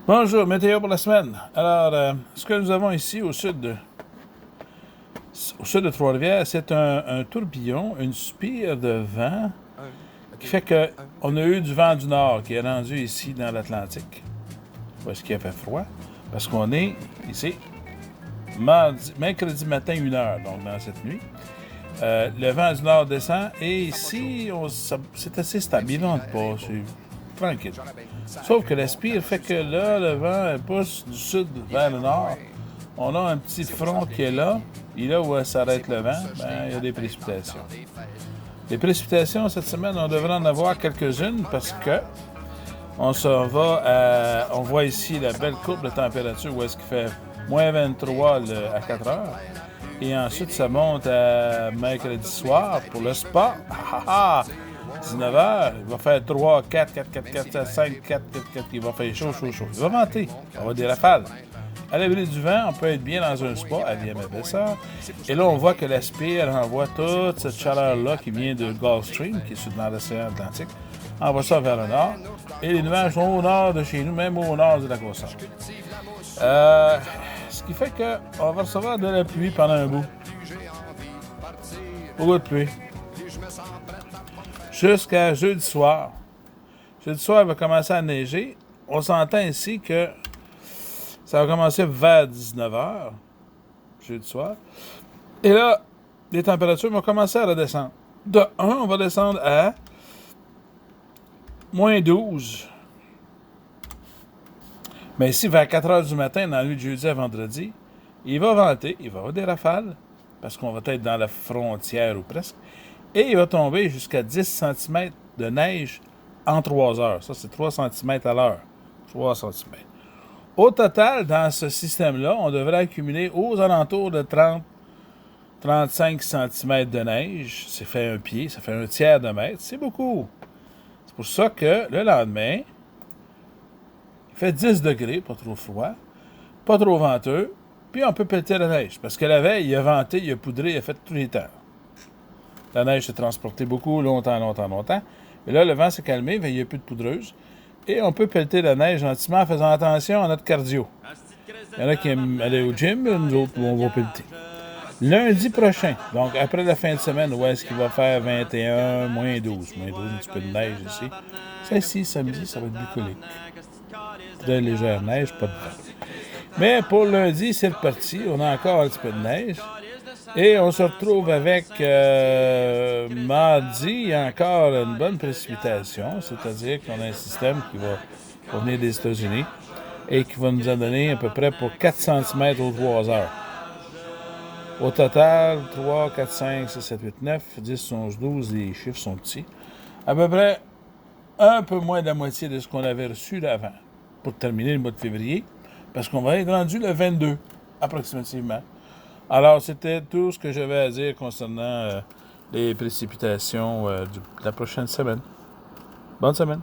Bonjour, météo pour la semaine. Alors, ce que nous avons ici au sud de Trois-Rivières, c'est un tourbillon, une spire de vent qui fait que on a eu du vent du nord qui est rendu ici dans l'Atlantique. Parce qu'il a fait froid. Parce qu'on est ici mercredi matin 1 heure, donc dans cette nuit. Le vent du nord descend et ici, c'est assez stable. Il ne vente pas, c'est tranquille. Sauf que la spire fait que là, le vent pousse du sud vers le nord. On a un petit front qui est là. Et là où s'arrête le vent, ben, il y a des précipitations. Les précipitations, cette semaine, on devrait en avoir quelques-unes parce que on voit ici la belle courbe de température où est-ce qu'il fait moins 23 à 4 heures. Et ensuite, ça monte à mercredi soir pour le spa. 19 heures, il va faire 3, 4, 4, 4, 4, 5, 4, 4, 4. Il va faire chaud, chaud, chaud. Il va venter. On va avoir des rafales. À l'abri du vent, on peut être bien dans un spa à Vieux-Mébessard. Et là, on voit que la spire envoie toute cette chaleur-là qui vient de Gulf Stream, qui est dans l'océan Atlantique, envoie ça vers le nord. Et les nuages sont au nord de chez nous, même au nord de la Côte-Nord. Ce qui fait qu'on va recevoir de la pluie pendant un bout. Beaucoup de pluie. Jusqu'à jeudi soir. Jeudi soir, il va commencer à neiger. On s'entend ici que ça va commencer vers 19 heures, jeudi soir. Et là, les températures vont commencer à redescendre. De 1, on va descendre à moins 12. Mais ici, vers 4 heures du matin, dans la nuit de jeudi à vendredi, il va venter, il va avoir des rafales, parce qu'on va être dans la frontière ou presque, et il va tomber jusqu'à 10 cm de neige en 3 heures. Ça, c'est 3 cm à l'heure. 3 cm. Au total, dans ce système-là, on devrait accumuler aux alentours de 30-35 cm de neige. Ça fait un pied, ça fait un tiers de mètre. C'est beaucoup. C'est pour ça que le lendemain, il fait 10 degrés, pas trop froid, pas trop venteux, puis on peut pelleter la neige. Parce que la veille, il a venté, il a poudré, il a fait tous les temps. La neige s'est transportée beaucoup, longtemps. Et là, le vent s'est calmé, il n'y a plus de poudreuse. Et on peut pelleter la neige gentiment en faisant attention à notre cardio. Il y en a qui aiment aller au gym, nous autres, on va pelleter. Lundi prochain, donc après la fin de semaine, où est-ce qu'il va faire 21, moins 12. Moins 12, un petit peu de neige ici. Ça ici, samedi, ça va être bucolique. Très légère neige, pas de vent. Mais pour lundi, c'est reparti. On a encore un petit peu de neige. Et on se retrouve avec mardi, il y a encore une bonne précipitation, c'est-à-dire qu'on a un système qui va venir des États-Unis et qui va nous en donner à peu près pour 4 cm aux 3 heures. Au total, 3, 4, 5, 6, 7, 8, 9, 10, 11, 12, les chiffres sont petits. À peu près un peu moins de la moitié de ce qu'on avait reçu d'avant pour terminer le mois de février, parce qu'on va être rendu le 22, approximativement. Alors, c'était tout ce que j'avais à dire concernant les précipitations de la prochaine semaine. Bonne semaine.